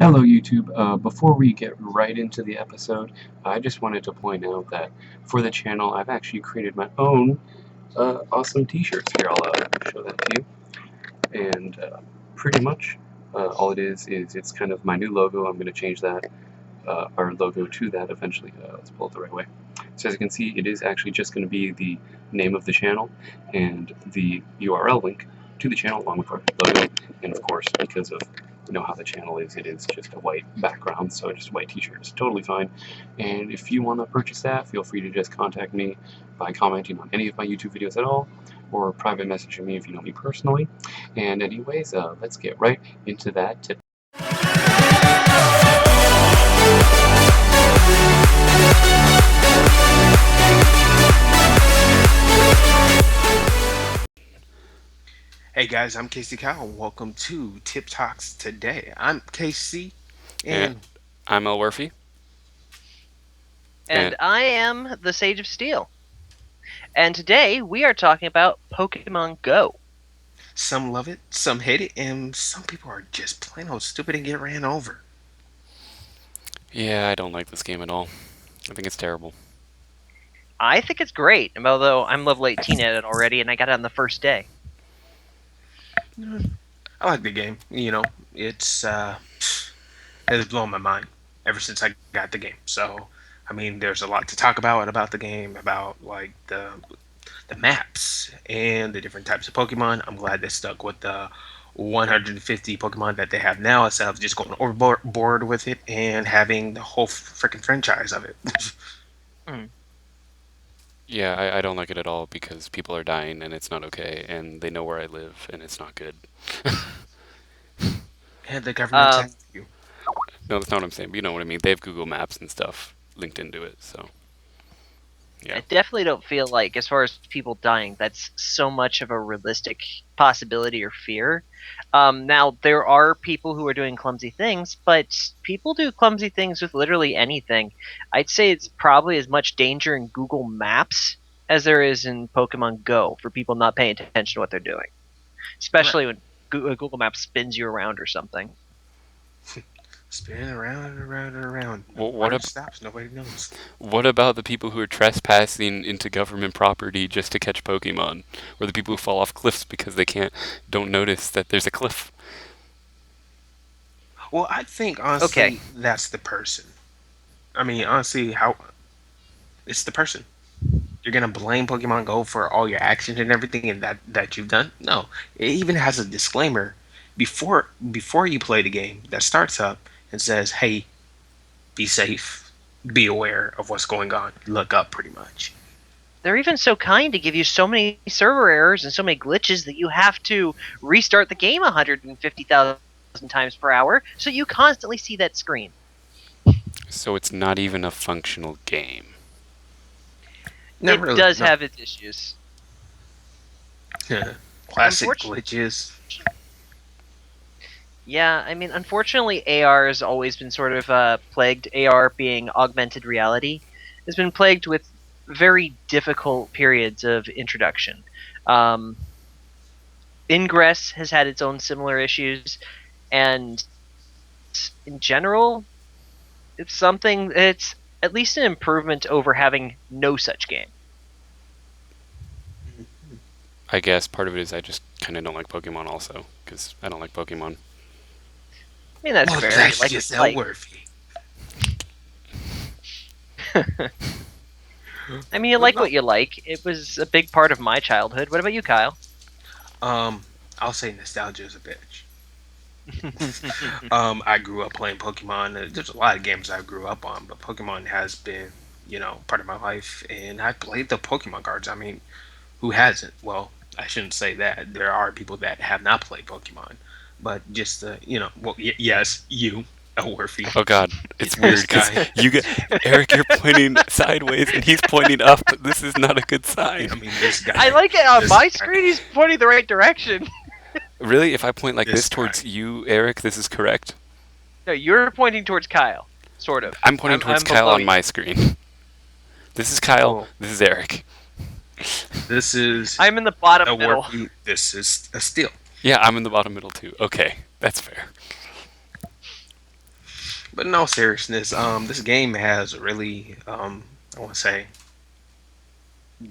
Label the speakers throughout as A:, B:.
A: Hello YouTube. Before we get right into the episode, I just wanted to point out that for the channel I've actually created my own awesome t-shirts. Here, I'll show that to you. And pretty much all it is it's kind of my new logo. I'm going to change that, our logo to that eventually. Let's pull it the right way. So as you can see, it is actually just going to be the name of the channel and the URL link to the channel along with our logo. And of course, because of how the channel is, it is just a white background, so just a white t-shirt is totally fine. And if you want to purchase that, feel free to just contact me by commenting on any of my YouTube videos at all, or private messaging me if you know me personally. And anyways, let's get right into that tip.
B: Hey guys, I'm Kace Kyle. Welcome to Tip Talks Today. I'm Casey, and
A: I'm Elwirfy.
C: And I am TheSageofSteel. And today we are talking about Pokemon Go.
B: some love it, some hate it, and some people are just plain old stupid and get ran over.
A: Yeah, I don't like this game at all. I think it's terrible.
C: I think it's great, although I'm level 18 at it already, and I got it on the first day.
B: I like the game. It's blown my mind ever since I got the game. So, I mean, there's a lot to talk about the game, about like the maps and the different types of Pokemon. I'm glad they stuck with the 150 Pokemon that they have now instead of just going overboard with it and having the whole freaking franchise of it.
A: Yeah, I don't like it at all because people are dying and it's not okay, and they know where I live and it's not good.
B: And the government's after you.
A: No, that's not what I'm saying, but you know what I mean. They have Google Maps and stuff linked into it, so yeah.
C: I definitely don't feel like, as far as people dying, that's so much of a realistic possibility or fear. Now, there are people who are doing clumsy things, but people do clumsy things with literally anything. I'd say it's probably as much danger in Google Maps as there is in Pokemon Go for people not paying attention to what they're doing. Especially when Google Maps spins you around or something.
B: Spinning around and around and around.
A: Well,
B: Where it stops, nobody knows.
A: What about the people who are trespassing into government property just to catch Pokemon, or the people who fall off cliffs because they don't notice that there's a cliff?
B: Well, I think honestly that's the person. I mean, honestly, it's the person. You're gonna blame Pokemon Go for all your actions and everything and that you've done? No, it even has a disclaimer before you play the game that starts up and says, "Hey, be safe, be aware of what's going on, look up," pretty much.
C: They're even so kind to give you so many server errors and so many glitches that you have to restart the game 150,000 times per hour, so you constantly see that screen.
A: So it's not even a functional game.
C: It does have its issues.
B: Classic glitches.
C: Yeah, I mean, unfortunately, AR has always been sort of plagued. AR being augmented reality has been plagued with very difficult periods of introduction. Ingress has had its own similar issues, and in general, it's at least an improvement over having no such game.
A: I guess part of it is I just kind of don't like Pokemon also, because I don't like Pokemon.
C: I mean, that's fair.
B: That's just Elwirfy.
C: I mean, you like what you like. It was a big part of my childhood. What about you, Kyle?
B: I'll say nostalgia is a bitch. I grew up playing Pokemon. There's a lot of games I grew up on, but Pokemon has been, part of my life, and I played the Pokemon cards. I mean, who hasn't? Well, I shouldn't say that. There are people that have not played Pokemon, but just yes, you, Elwirfy.
A: Oh God, it's weird because Eric, you're pointing sideways and he's pointing up. This is not a good sign.
B: I mean, this guy.
C: I like it on my screen. He's pointing the right direction.
A: Really? If I point like this towards you, Eric, this is correct?
C: No, you're pointing towards Kyle, sort of.
A: I'm pointing towards Kyle on my screen. This is Kyle. This is Eric.
B: This is.
C: I'm in the bottom middle.
B: This is a Steel.
A: Yeah, I'm in the bottom middle too. Okay, that's fair.
B: But in all seriousness, this game has really, I want to say,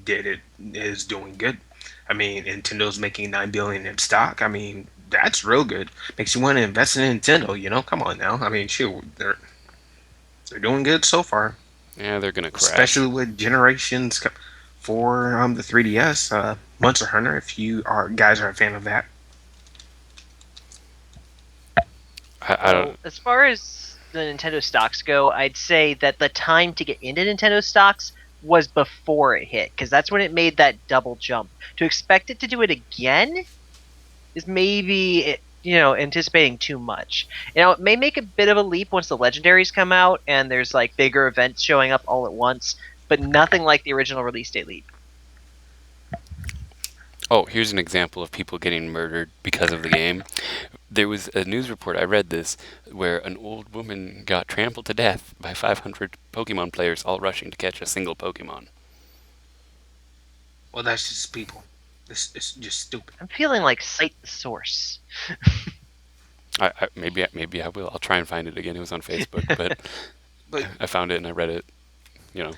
B: did it is doing good. I mean, Nintendo's making 9 billion in stock. I mean, that's real good. Makes you want to invest in Nintendo. Come on now. I mean, shoot, they're doing good so far,
A: Yeah, they're gonna crash.
B: especially with generations for the 3DS. Monster Hunter, if you are guys are a fan of that.
A: I
C: Well,
A: don't.
C: as far as the Nintendo stocks go, I'd say that the time to get into Nintendo stocks was before it hit, because that's when it made that double jump. To expect it to do it again is maybe anticipating too much. It may make a bit of a leap once the legendaries come out and there's like bigger events showing up all at once, but nothing like the original release date leap.
A: Oh, here's an example of people getting murdered because of the game. There was a news report, I read this, where an old woman got trampled to death by 500 Pokemon players all rushing to catch a single Pokemon.
B: Well, that's just people. It's just stupid.
C: I'm feeling like cite the source.
A: Maybe I will. I'll try and find it again. It was on Facebook, but
B: But
A: I found it and I read it. You know,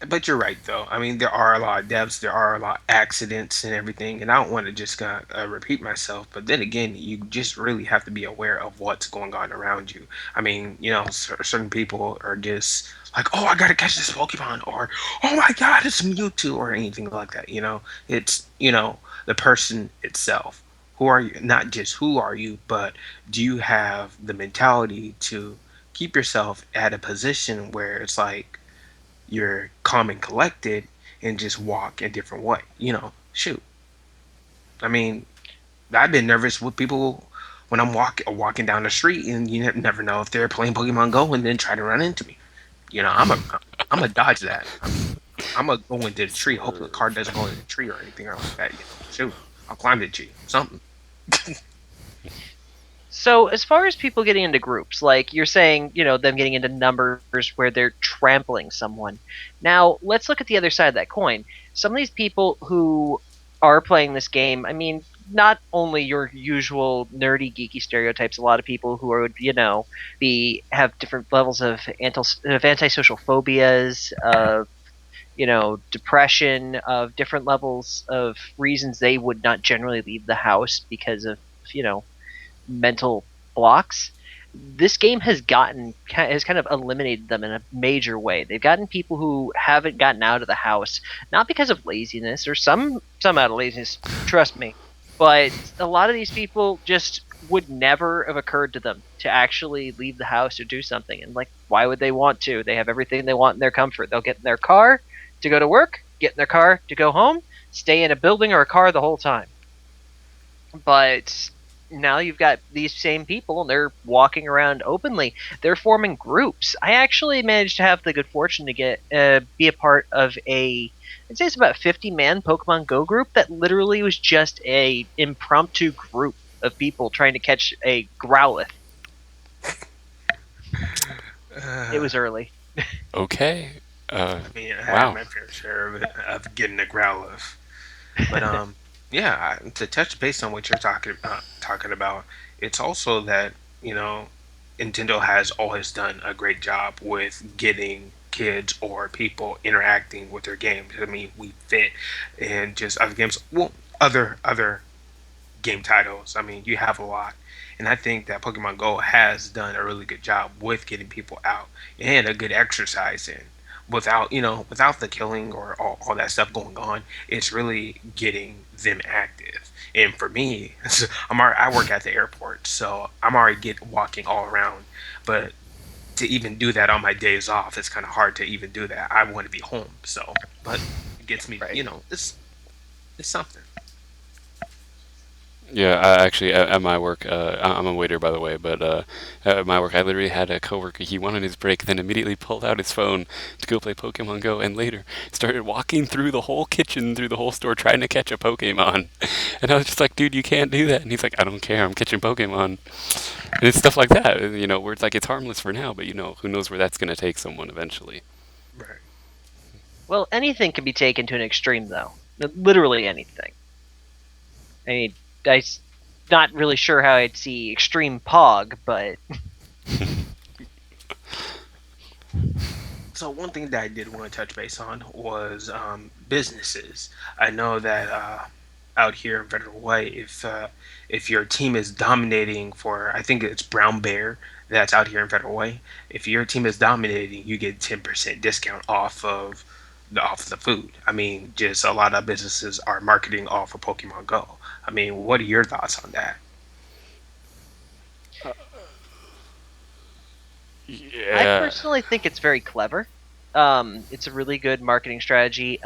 B: But you're right, though. I mean, there are a lot of deaths, there are a lot of accidents and everything, and I don't want to just repeat myself. But then again, you just really have to be aware of what's going on around you. I mean, certain people are just like, "Oh, I gotta catch this Pokemon," or "Oh my God, it's Mewtwo," or anything like that. It's the person itself. Who are you? Not just who are you, but do you have the mentality to keep yourself at a position where it's like you're calm and collected and just walk a different way. Shoot. I mean, I've been nervous with people when I'm walking down the street, and you never know if they're playing Pokemon Go and then try to run into me. I'm a dodge that. I mean, I'm gonna go into the tree. Hope the car doesn't go into the tree or anything like that. Shoot, I'll climb the tree. Something.
C: So, as far as people getting into groups, like you're saying, them getting into numbers where they're trampling someone. Now, let's look at the other side of that coin. Some of these people who are playing this game, I mean, not only your usual nerdy, geeky stereotypes, a lot of people who are, be have different levels of antisocial phobias, of depression, of different levels of reasons they would not generally leave the house because of you know mental blocks. This game has kind of eliminated them in a major way. They've gotten people who haven't gotten out of the house, not because of laziness, or some out of laziness, trust me, but a lot of these people just would never have occurred to them to actually leave the house or do something. And like, why would they want to? They have everything they want in their comfort. They'll get in their car to go to work, get in their car to go home, stay in a building or a car the whole time. But now you've got these same people and they're walking around openly. They're forming groups. I actually managed to have the good fortune to get be a part of I'd say it's about 50-man Pokemon Go group that literally was just a impromptu group of people trying to catch a Growlithe. It was early.
A: okay.
B: I mean, I had
A: Wow.
B: my fair share of it, of getting a Growlithe. But yeah, to touch base on what you're talking about, it's also that Nintendo has always done a great job with getting kids or people interacting with their games. I mean, we fit and just other games, well, other game titles. I mean, you have a lot. And I think that Pokemon Go has done a really good job with getting people out and a good exercise in. Without the killing or all that stuff going on, it's really getting them active. And for me, I work at the airport, so I'm already walking all around. But to even do that on my days off, it's kind of hard to even do that. I want to be home, so but it gets me.
C: Right.
B: It's something.
A: Yeah, actually, at my work, I'm a waiter, by the way, but at my work, I literally had a coworker. He went on his break, then immediately pulled out his phone to go play Pokemon Go, and later started walking through the whole kitchen, through the whole store, trying to catch a Pokemon. And I was just like, dude, you can't do that. And he's like, I don't care, I'm catching Pokemon. And it's stuff like that, where it's like it's harmless for now, but who knows where that's going to take someone eventually.
B: Right.
C: Well, anything can be taken to an extreme, though. Literally anything. I mean, I'm not really sure how I'd see extreme pog, but
B: So one thing that I did want to touch base on was businesses. I know that out here in Federal Way, if your team is dominating for, I think it's Brown Bear that's out here in Federal Way. If your team is dominating, you get 10% discount off the food. I mean, just a lot of businesses are marketing off of Pokemon Go. I mean, what are your thoughts on that?
C: I
D: Yeah,
C: personally think it's very clever. It's a really good marketing strategy.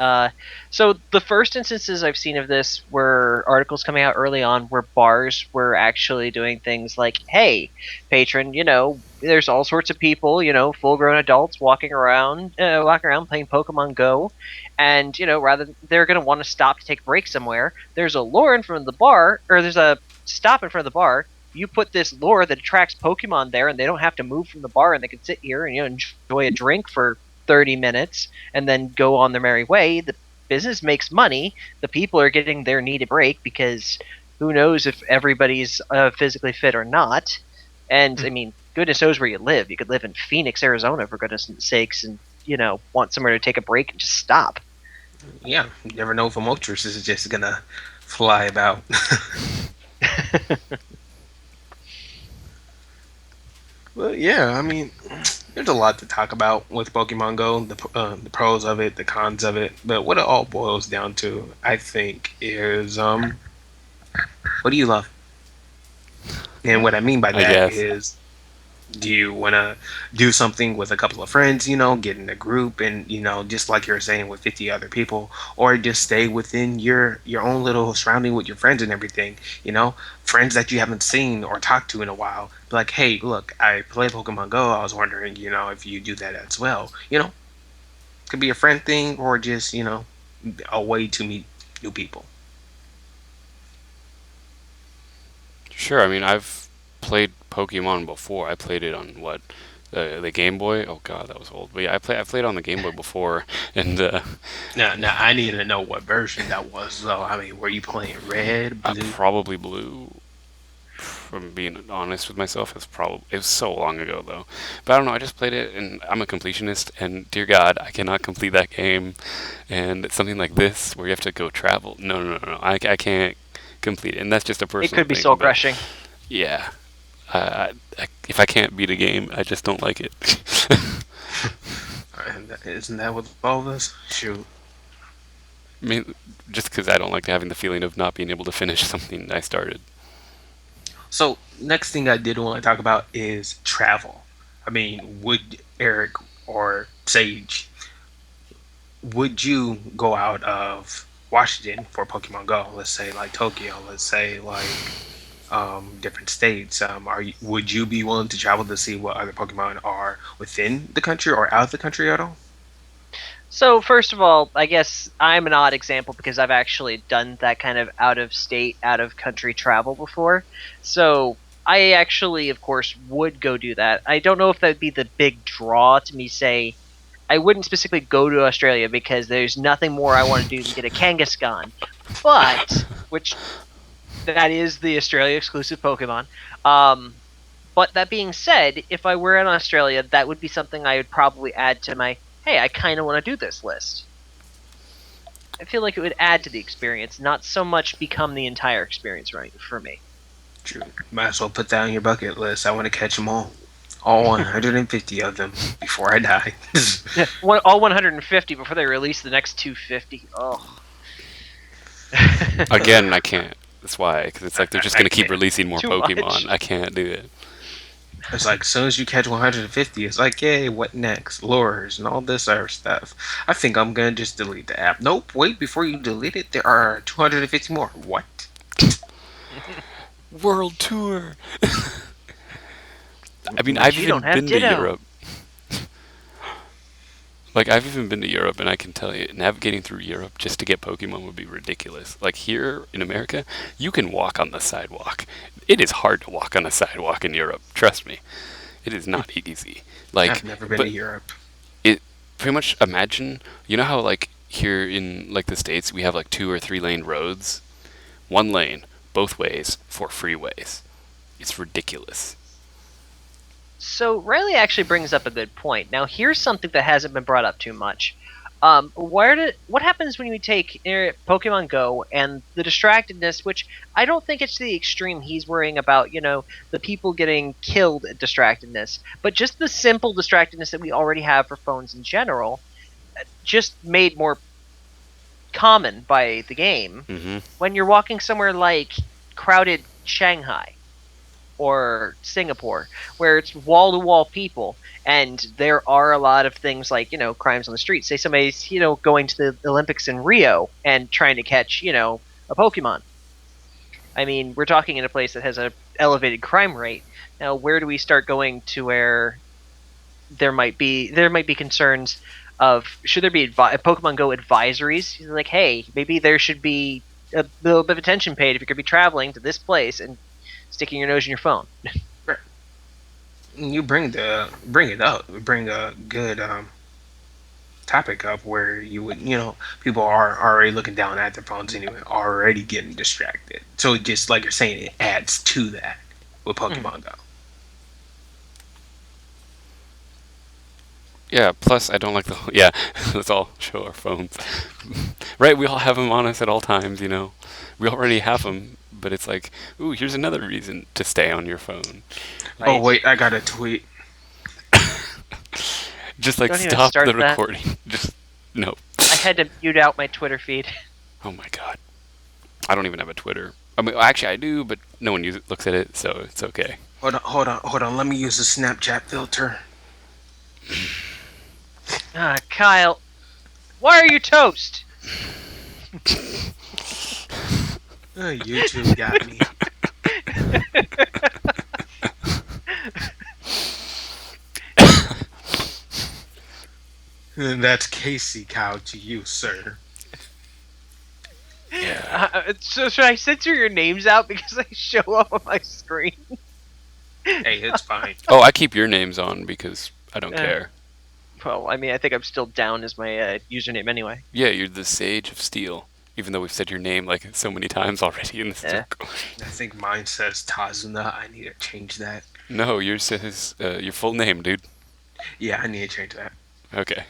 C: So the first instances I've seen of this were articles coming out early on where bars were actually doing things like, "Hey, patron, there's all sorts of people, full-grown adults walking around playing Pokemon Go, and rather they're going to want to stop to take a break somewhere. There's a lure in front of the bar, or there's a stop in front of the bar. You put this lure that attracts Pokemon there, and they don't have to move from the bar, and they can sit here and enjoy a drink for 30 minutes and then go on their merry way. The business makes money. The people are getting their needed break because who knows if everybody's physically fit or not. And I mean, goodness knows where you live. You could live in Phoenix, Arizona, for goodness sakes, and want somewhere to take a break and just stop.
B: Yeah, you never know if a Moltres is just gonna fly about. Well, yeah, I mean, there's a lot to talk about with Pokemon Go, the pros of it, the cons of it, but what it all boils down to, I think, is what do you love? And what I mean by
D: I
B: that
D: guess.
B: is, do you want to do something with a couple of friends, get in a group and, just like you're saying with 50 other people, or just stay within your own little surrounding with your friends and everything, friends that you haven't seen or talked to in a while. Be like, hey, look, I play Pokemon Go. I was wondering, if you do that as well. Could be a friend thing or just, a way to meet new people.
D: Sure. I mean, I've played Pokemon before. I played it on what the Game Boy. Oh God, that was old. But yeah, I played on the Game Boy before, and
B: Now, I need to know what version that was, though. I mean, were you playing red,
D: I
B: blue?
D: probably Blue. From being honest with myself, it was so long ago though. But I don't know. I just played it, and I'm a completionist. And dear God, I cannot complete that game. And it's something like this where you have to go travel. No, no, no, no. I can't complete it, and that's just a
C: It
D: personal
C: could be
D: thing.
C: soul
D: But
C: crushing.
D: yeah, if I can't beat a game, I just don't like it.
B: And isn't that with all of us? Shoot.
D: I mean, just because I don't like having the feeling of not being able to finish something I started.
B: So, next thing I did want to talk about is travel. I mean, would Eric or Sage, would you go out of Washington for Pokemon Go? Let's say like Tokyo. Let's say like different states. Would you be willing to travel to see what other Pokemon are within the country or out of the country at all?
C: So first of all, I guess I'm an odd example because I've actually done that kind of out of state, out of country travel before. So I actually, of course, would go do that. I don't know if that would be the big draw to me say I wouldn't specifically go to Australia because there's nothing more I want to do than get a Kangaskhan. But which that is the Australia exclusive Pokemon. Um, but that being said, if I were in Australia, that would be something I would probably add to my hey, I kind of want to do this list. I feel like it would add to the experience, not so much become the entire experience right for me.
B: True. Might as well put that on your bucket list. I want to catch them all 150 of them before I die.
C: All 150 before they release the next 250. Oh.
D: Again, I can't. That's why, because it's like they're just
B: I
D: gonna keep
B: can't.
D: releasing more
C: Too much.
D: Pokemon. I can't do it.
B: It's like as soon as you catch 150, it's like, yay, what next? Lures and all this other stuff. I think I'm gonna just delete the app. Nope, wait, before you delete it, there are 250 more. What?
D: World tour. I mean,
C: But
D: I've
C: you don't
D: even
C: have
D: been to
C: Ditto.
D: Europe. Like, I've even been to Europe, and I can tell you, navigating through Europe just to get Pokemon would be ridiculous. Like, here in America, you can walk on the sidewalk. It is hard to walk on a sidewalk in Europe. Trust me. It is not easy.
B: I've
D: Like,
B: never been to
D: but
B: Europe.
D: it pretty much imagine, you know how, like, here in, like, the States, we have, like, 2 or 3 lane roads? One lane, both ways, for freeways. It's ridiculous.
C: So Riley actually brings up a good point. Now here's something that hasn't been brought up too much. What happens when you take Pokemon Go and the distractedness, which I don't think it's the extreme he's worrying about, the people getting killed at distractedness, but just the simple distractedness that we already have for phones in general, just made more common by the game.
D: Mm-hmm.
C: When you're walking somewhere like crowded Shanghai or Singapore, where it's wall-to-wall people, and there are a lot of things like, crimes on the street. Say somebody's, going to the Olympics in Rio and trying to catch, a Pokemon. I mean, we're talking in a place that has a elevated crime rate. Now, where do we start going to where there might be concerns of, should there be Pokemon Go advisories? Like, hey, maybe there should be a little bit of attention paid if you're going to be traveling to this place and sticking your nose in your phone.
B: You bring it up. Bring a good topic up where you would, people are already looking down at their phones anyway, already getting distracted. So just like you're saying, it adds to that with Pokemon Go.
D: Yeah, plus I don't like the... Yeah, let's all show our phones. Right, we all have them on us at all times, We already have them, but it's like, ooh, here's another reason to stay on your phone.
C: Right.
B: Oh, wait, I got a tweet.
D: Just like
C: Don't even
D: stop
C: start
D: the
C: that.
D: recording. Just, no.
C: I had to mute out my Twitter feed.
D: Oh my god. I don't even have a Twitter. I mean, actually I do, but no one looks at it, so it's okay.
B: Hold on. Let me use the Snapchat filter.
C: Kyle, why are you toast?
B: YouTube got me. And that's Kace Kyle to you, sir.
D: Yeah.
C: So should I censor your names out because they show up on my screen?
B: Hey, it's fine.
D: Oh, I keep your names on because I don't care.
C: Well, I mean, I think I'm still down as my username anyway.
D: Yeah, you're TheSageofSteel. Even though we've said your name like so many times already in this circle.
B: I think mine says Tazuna. I need to change that.
D: No, yours says your full name, dude.
B: Yeah, I need to change that.
D: Okay.